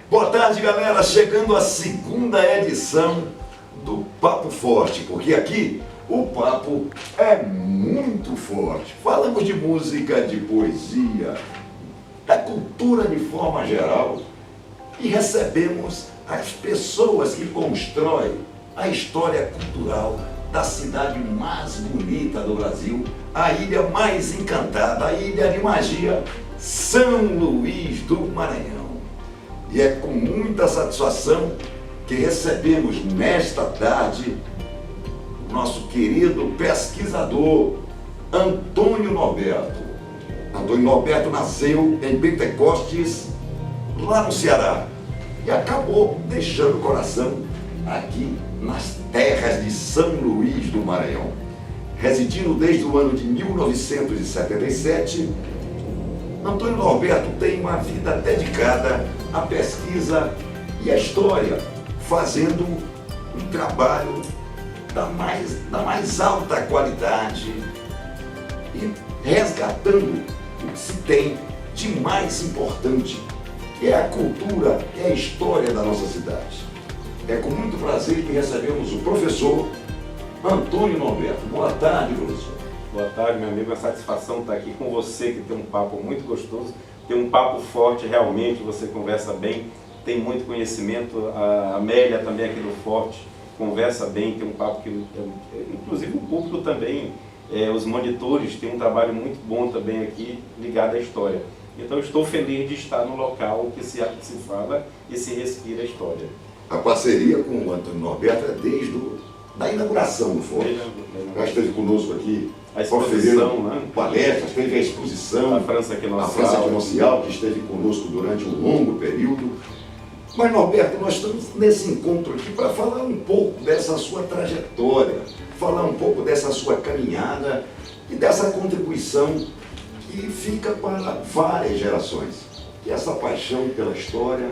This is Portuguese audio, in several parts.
Boa tarde, galera, chegando a segunda edição do Papo Forte, porque aqui o papo é muito forte. Falamos de música, de poesia, da cultura de forma geral e recebemos as pessoas que constroem a história cultural da cidade mais bonita do Brasil, a ilha mais encantada, a ilha de magia, São Luís do Maranhão. E é com muita satisfação que recebemos nesta tarde o nosso querido pesquisador Antônio Norberto. Antônio Norberto nasceu em Pentecostes, lá no Ceará, e acabou deixando o coração aqui nas terras de São Luís do Maranhão. Residindo desde o ano de 1977, Antônio Norberto tem uma vida dedicada à pesquisa e à história, fazendo um trabalho da mais alta qualidade e resgatando o que se tem de mais importante, que é a cultura e a história da nossa cidade. É com muito prazer que recebemos o professor Antônio Norberto. Boa tarde, professor. Boa tarde, meu amigo. É uma satisfação estar aqui com você, que tem um papo muito gostoso, tem um papo forte, realmente, você conversa bem, tem muito conhecimento. A Amélia também aqui do Forte conversa bem, tem um papo que, inclusive o público também, os monitores têm um trabalho muito bom também aqui ligado à história. Então eu estou feliz de estar no local que se fala e se respira a história. A parceria com o Antônio Norberto é desde a inauguração do Forte. Já esteve conosco aqui, a exposição, né? Palestras, teve a exposição, a França Quinocial, que esteve conosco durante um longo período. Mas, Norberto, nós estamos nesse encontro aqui para falar um pouco dessa sua trajetória, falar um pouco dessa sua caminhada e dessa contribuição que fica para várias gerações. E essa paixão pela história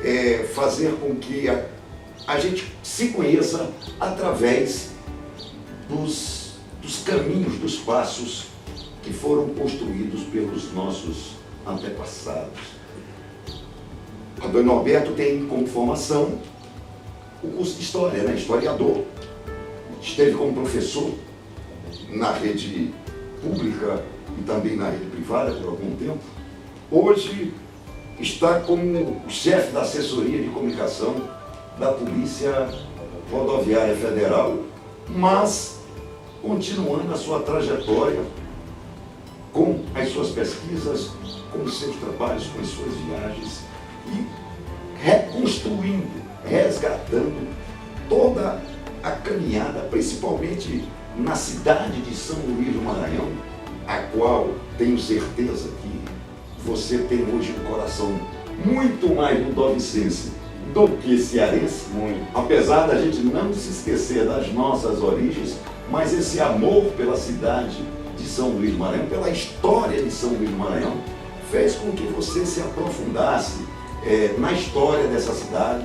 é fazer com que a gente se conheça através dos caminhos, dos passos que foram construídos pelos nossos antepassados. Antônio Norberto tem como formação o curso de História, né? Historiador. Esteve como professor na rede pública e também na rede privada por algum tempo. Hoje está como chefe da assessoria de comunicação da Polícia Rodoviária Federal, mas continuando a sua trajetória com as suas pesquisas, com os seus trabalhos, com as suas viagens e reconstruindo, resgatando toda a caminhada, principalmente na cidade de São Luís do Maranhão, a qual tenho certeza que você tem hoje um coração muito mais ludovicense do que cearense, apesar da gente não se esquecer das nossas origens, mas esse amor pela cidade de São Luís do Maranhão, pela história de São Luís do Maranhão, fez com que você se aprofundasse na história dessa cidade,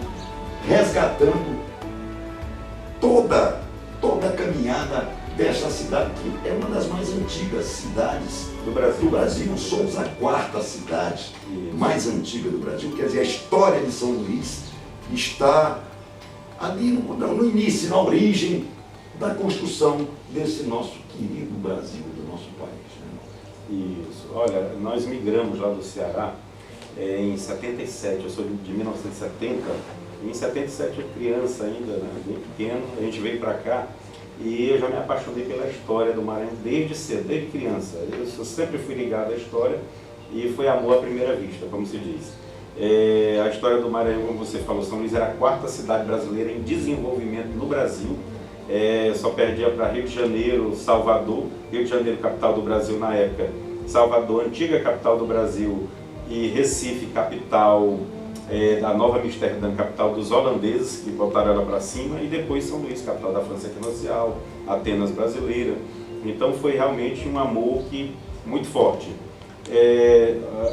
resgatando toda a caminhada desta cidade, que é uma das mais antigas cidades do Brasil. Somos a quarta cidade mais antiga do Brasil, quer dizer, a história de São Luís está ali no início, na origem da construção desse nosso querido Brasil, do nosso país. Né? Isso. Olha, nós migramos lá do Ceará em 77, eu sou de 1970, e em 77 eu criança ainda, né, bem pequeno, a gente veio para cá e eu já me apaixonei pela história do Maranhão desde cedo, desde criança. Eu sempre fui ligado à história e foi amor à primeira vista, como se diz. A história do Maranhão, como você falou, São Luís era a quarta cidade brasileira em desenvolvimento no Brasil. Só perdia para Rio de Janeiro, Salvador. Rio de Janeiro, capital do Brasil na época, Salvador, antiga capital do Brasil, e Recife, capital da Nova Amsterdã, capital dos holandeses, que botaram ela para cima, e depois São Luís, capital da França Quinocial, Atenas brasileira. Então foi realmente um amor muito forte.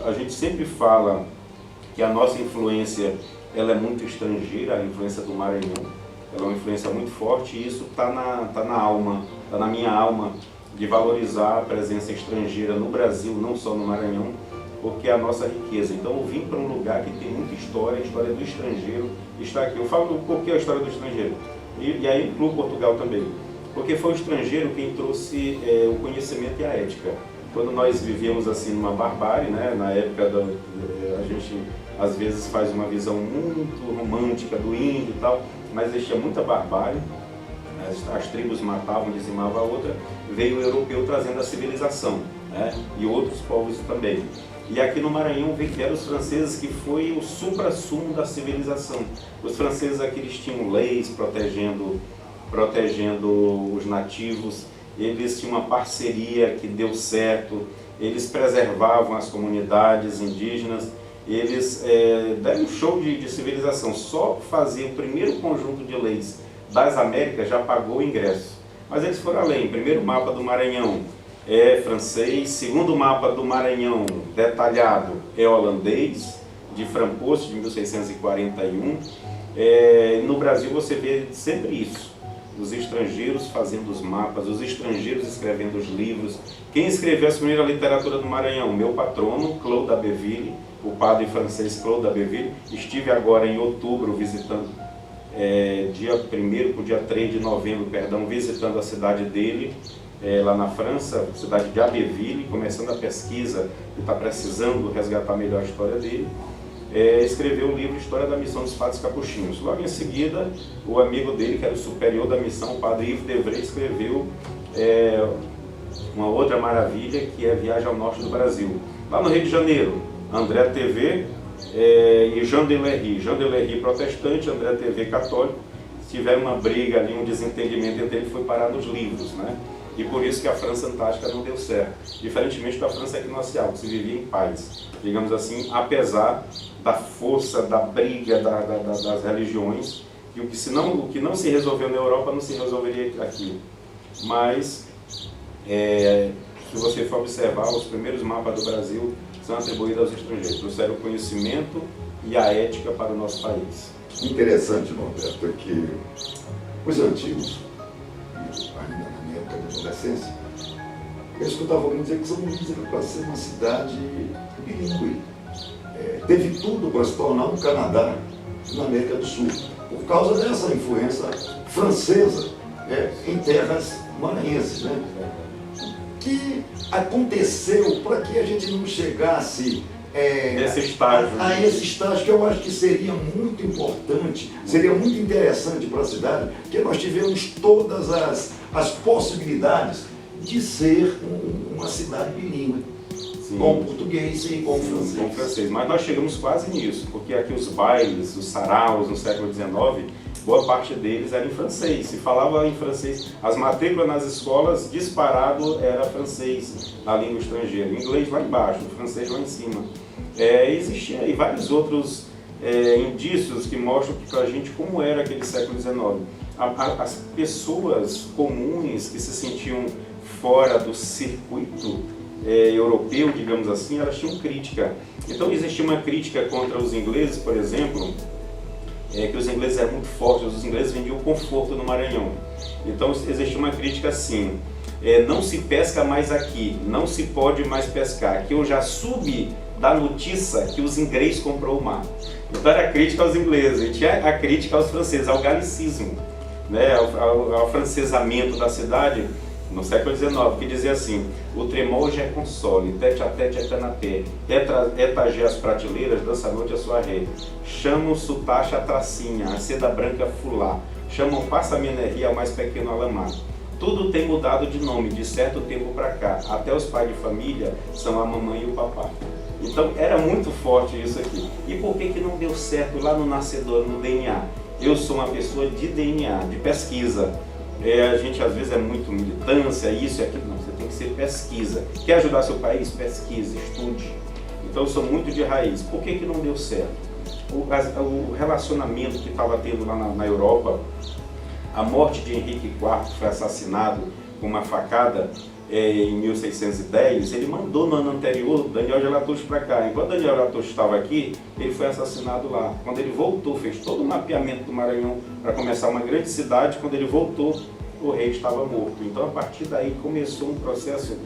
A gente sempre fala que a nossa influência ela é muito estrangeira, a influência do Maranhão, ela é uma influência muito forte e isso está na alma, está na minha alma, de valorizar a presença estrangeira no Brasil, não só no Maranhão, porque é a nossa riqueza. Então eu vim para um lugar que tem muita história, a história do estrangeiro está aqui. Eu falo por que a história do estrangeiro, e aí incluo Portugal também, porque foi o estrangeiro quem trouxe o conhecimento e a ética. Quando nós vivíamos assim numa barbárie, né, na época a gente às vezes faz uma visão muito romântica do índio e tal, mas existia muita barbárie, as tribos matavam, dizimavam a outra, veio o europeu trazendo a civilização, né, e outros povos também. E aqui no Maranhão vieram os franceses, que foi o supra-sumo da civilização. Os franceses aqui eles tinham leis protegendo os nativos, eles tinham uma parceria que deu certo, eles preservavam as comunidades indígenas, eles deram um show de civilização. Só fazer o primeiro conjunto de leis das Américas já pagou o ingresso. Mas eles foram além. Primeiro mapa do Maranhão é francês, segundo mapa do Maranhão detalhado é holandês, de Frankfurt, de 1641. No Brasil você vê sempre isso, os estrangeiros fazendo os mapas, os estrangeiros escrevendo os livros. Quem escreveu a primeira literatura do Maranhão? Meu patrono, Claude Abbeville, o padre francês Claude Abbeville. Estive agora em outubro visitando, dia 1º para o dia 3 de novembro, visitando a cidade dele, lá na França, cidade de Abbeville, começando a pesquisa e está precisando resgatar melhor a história dele. Escreveu o livro História da Missão dos Padres Capuchinhos. Logo em seguida, o amigo dele, que era o superior da missão, o padre Yves Devray, escreveu uma outra maravilha, que é Viagem ao Norte do Brasil. Lá no Rio de Janeiro, André TV e Jean Delery protestante, André TV católico, tiveram uma briga ali, um desentendimento entre eles, foi parar nos livros, né? E por isso que a França Antártica não deu certo, diferentemente da França equinocial, que se vivia em paz, digamos assim, apesar da força, da briga das religiões, e o que não se resolveu na Europa não se resolveria aqui. Mas, se você for observar, os primeiros mapas do Brasil são atribuídos aos estrangeiros, trouxeram o conhecimento e a ética para o nosso país. Interessante, Norberto, é que os antigos, ainda na minha época de adolescência, eu escutava alguns dizer que São Luís era para ser uma cidade bilíngue. Teve tudo para se tornar um Canadá na América do Sul, por causa dessa influência francesa em terras maranhenses, né? O que aconteceu para que a gente não chegasse Nesse estágio. A esse estágio, que eu acho que seria muito importante, seria muito interessante para a cidade, porque nós tivemos todas as possibilidades de ser uma cidade bilíngue, com português e com francês. Com francês. Mas nós chegamos quase nisso, porque aqui os bailes, os saraus no século XIX, boa parte deles era em francês. Se falava em francês, as matrículas nas escolas, disparado era francês, a língua estrangeira. O inglês lá embaixo, o francês lá em cima. Existiam aí vários outros indícios que mostram para a gente como era aquele século XIX. As pessoas comuns que se sentiam fora do circuito europeu, digamos assim, elas tinham crítica. Então existia uma crítica contra os ingleses, por exemplo, que os ingleses eram muito fortes, os ingleses vendiam conforto no Maranhão. Então existia uma crítica assim, não se pesca mais aqui, não se pode mais pescar, que eu já soube da notícia que os ingleses comprou o mar. Então era a crítica aos ingleses, e tinha a crítica aos franceses, ao galicismo, né, ao francesamento da cidade no século XIX, que dizia assim: o tremol já é console, tete a tete é canapé, etagé as prateleiras, dança a noite a sua rede, chamam sutacha a tracinha, a seda branca fulá, chamam passa-meneria ao mais pequeno alamar. Tudo tem mudado de nome de certo tempo para cá, até os pais de família são a mamãe e o papai. Então era muito forte isso aqui. E por que não deu certo lá no nascedor, no DNA? Eu sou uma pessoa de DNA, de pesquisa. A gente às vezes é muito militância, isso e aquilo. Não, você tem que ser pesquisa. Quer ajudar seu país? Pesquisa, estude. Então eu sou muito de raiz. Por que não deu certo? O relacionamento que estava tendo lá na Europa, a morte de Henrique IV, que foi assassinado com uma facada, em 1610, ele mandou no ano anterior Daniel de Latouche para cá. Enquanto Daniel de Latouche estava aqui, ele foi assassinado lá. Quando ele voltou, fez todo o mapeamento do Maranhão para começar uma grande cidade. Quando ele voltou, o rei estava morto. Então, a partir daí, começou um processo,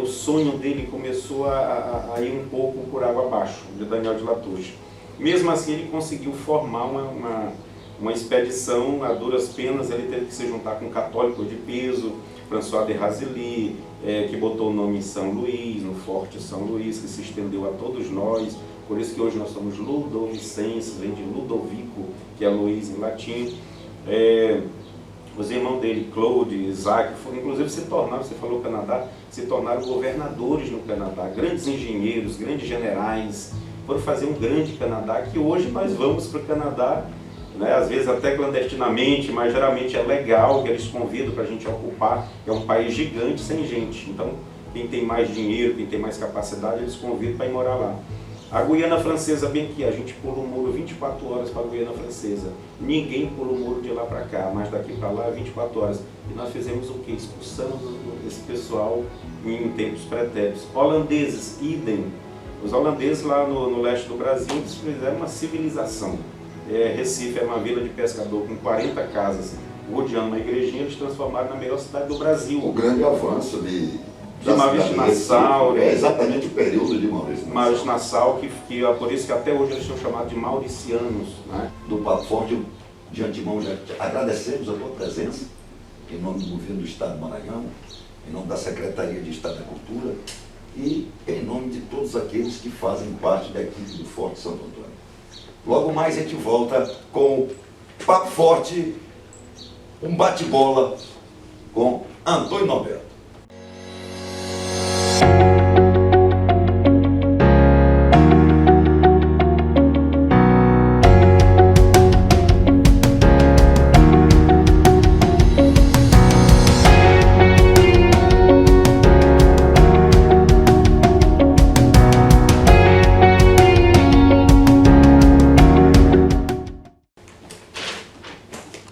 o sonho dele começou a ir um pouco por água abaixo, de Daniel de Latouche. Mesmo assim, ele conseguiu formar uma expedição a duras penas. Ele teve que se juntar com um católico de peso, François de Razilly, que botou o nome em São Luís, no Forte São Luís, que se estendeu a todos nós. Por isso que hoje nós somos ludovicenses, vem de Ludovico, que é Luís em latim. Os irmãos dele, Claude, Isaac, inclusive se tornaram, você falou Canadá, se tornaram governadores no Canadá, grandes engenheiros, grandes generais, foram fazer um grande Canadá, que hoje nós vamos para o Canadá, né, às vezes até clandestinamente, mas geralmente é legal, que eles convidam para a gente ocupar, é um país gigante sem gente. Então, quem tem mais dinheiro, quem tem mais capacidade, eles convidam para ir morar lá. A Guiana Francesa, bem aqui, a gente pula o muro 24 horas para a Guiana Francesa. Ninguém pula o muro de lá para cá, mas daqui para lá é 24 horas. E nós fizemos o quê? Expulsamos esse pessoal em tempos pretéritos. Holandeses, idem. Os holandeses lá no leste do Brasil, eles fizeram uma civilização. Recife era uma vila de pescador com 40 casas, rodeando uma igrejinha, eles transformaram na melhor cidade do Brasil. O grande avanço de Maurício Nassau. É exatamente o período de Maurício Nassau, que é por isso que até hoje eles são chamados de mauricianos. Né? Do Papo Forte, de antemão, já agradecemos a tua presença, em nome do governo do Estado do Maranhão, em nome da Secretaria de Estado da Cultura e em nome de todos aqueles que fazem parte da equipe do Forte Santo Antônio. Logo mais a gente volta com Papo Forte, um bate-bola com Antônio Norberto.